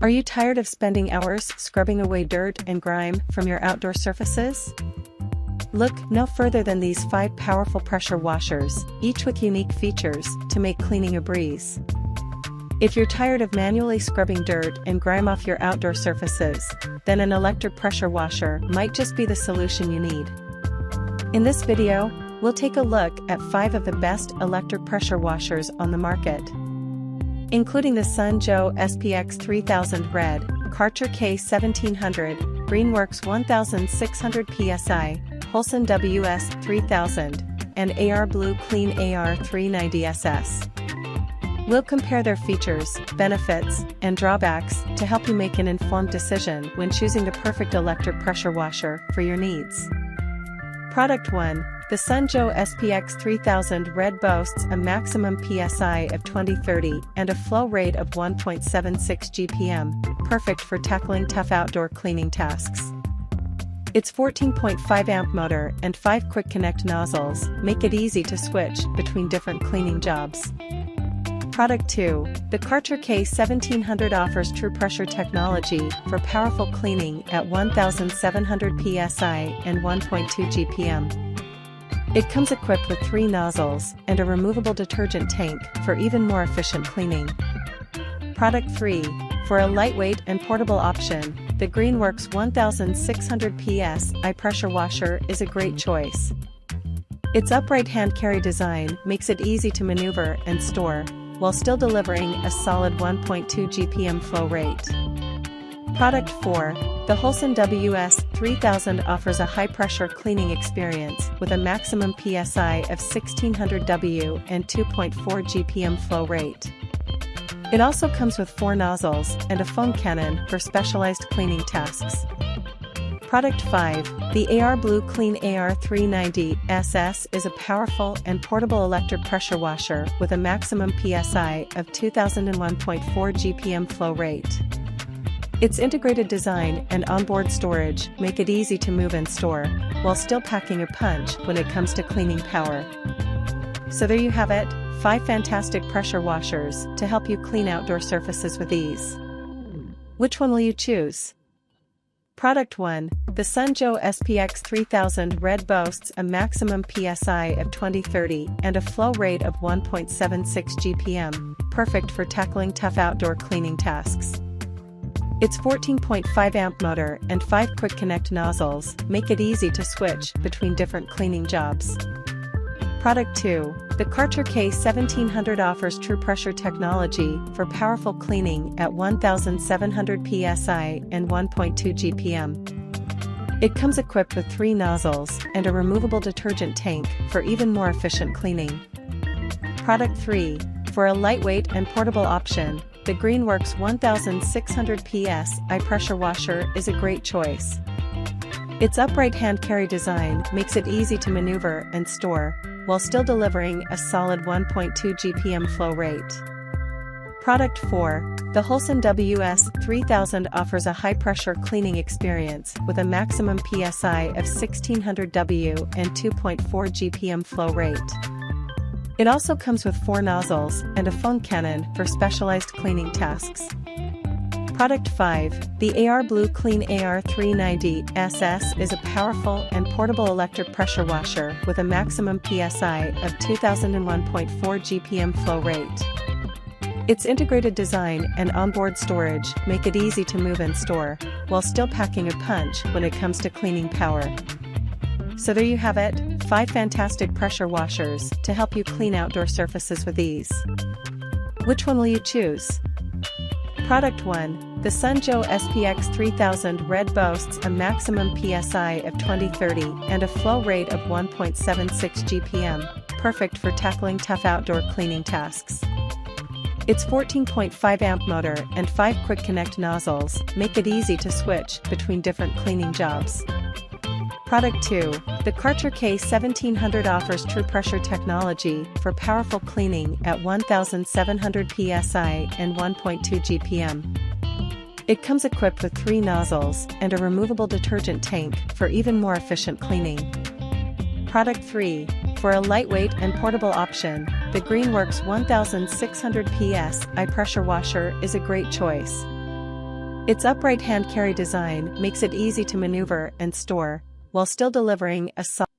Are you tired of spending hours scrubbing away dirt and grime from your outdoor surfaces? Look no further than these 5 powerful pressure washers, each with unique features to make cleaning a breeze. If you're tired of manually scrubbing dirt and grime off your outdoor surfaces, then an electric pressure washer might just be the solution you need. In this video, we'll take a look at 5 of the best electric pressure washers on the market, including the Sun-Joe SPX 3000 Red, Karcher K1700, Greenworks 1600 PSI, Holson WS 3000, and AR Blue Clean AR 390 SS. We'll compare their features, benefits, and drawbacks to help you make an informed decision when choosing the perfect electric pressure washer for your needs. Product 1. The Sun-Joe SPX 3000 Red boasts a maximum PSI of 2030 and a flow rate of 1.76 GPM, perfect for tackling tough outdoor cleaning tasks. Its 14.5 amp motor and 5 quick connect nozzles make it easy to switch between different cleaning jobs. Product 2. The Karcher K1700 offers true pressure technology for powerful cleaning at 1700 PSI and 1.2 GPM. It comes equipped with 3 nozzles and a removable detergent tank for even more efficient cleaning. Product 3. For a lightweight and portable option, the Greenworks 1600 PSI pressure washer is a great choice. Its upright hand-carry design makes it easy to maneuver and store, while still delivering a solid 1.2 GPM flow rate. Product 4. The Holson WS 3000 offers a high-pressure cleaning experience with a maximum PSI of 1600 W and 2.4 GPM flow rate. It also comes with 4 nozzles and a foam cannon for specialized cleaning tasks. Product 5. The AR Blue Clean AR 390 SS is a powerful and portable electric pressure washer with a maximum PSI of 2001.4 GPM flow rate. Its integrated design and onboard storage make it easy to move and store, while still packing a punch when it comes to cleaning power. So there you have it, 5 fantastic pressure washers to help you clean outdoor surfaces with ease. Which one will you choose? Product 1. The Sun-Joe SPX 3000 Red boasts a maximum PSI of 2030 and a flow rate of 1.76 GPM, perfect for tackling tough outdoor cleaning tasks. Its 14.5 amp motor and 5 quick connect nozzles make it easy to switch between different cleaning jobs. Product 2. The Karcher K1700 offers true pressure technology for powerful cleaning at 1700 PSI and 1.2 GPM. It comes equipped with 3 nozzles and a removable detergent tank for even more efficient cleaning. Product 3. For a lightweight and portable option, the Greenworks 1600 PSI pressure washer is a great choice. Its upright hand-carry design makes it easy to maneuver and store, while still delivering a solid 1.2 GPM flow rate. Product 4. The Holson WS 3000 offers a high-pressure cleaning experience with a maximum PSI of 1600 W and 2.4 GPM flow rate. It also comes with 4 nozzles and a foam cannon for specialized cleaning tasks. Product 5. The AR Blue Clean AR 390 SS is a powerful and portable electric pressure washer with a maximum PSI of 2001.4 GPM flow rate. Its integrated design and onboard storage make it easy to move and store, while still packing a punch when it comes to cleaning power. So there you have it, 5 fantastic pressure washers to help you clean outdoor surfaces with ease. Which one will you choose? Product 1. The Sun-Joe SPX 3000 Red boasts a maximum PSI of 2030 and a flow rate of 1.76 GPM, perfect for tackling tough outdoor cleaning tasks. Its 14.5 amp motor and 5 quick connect nozzles make it easy to switch between different cleaning jobs. Product 2. The Karcher K1700 offers true pressure technology for powerful cleaning at 1700 PSI and 1.2 GPM. It comes equipped with 3 nozzles and a removable detergent tank for even more efficient cleaning. Product 3. For a lightweight and portable option, the Greenworks 1600 PSI pressure washer is a great choice. Its upright hand carry design makes it easy to maneuver and store, while still delivering a solid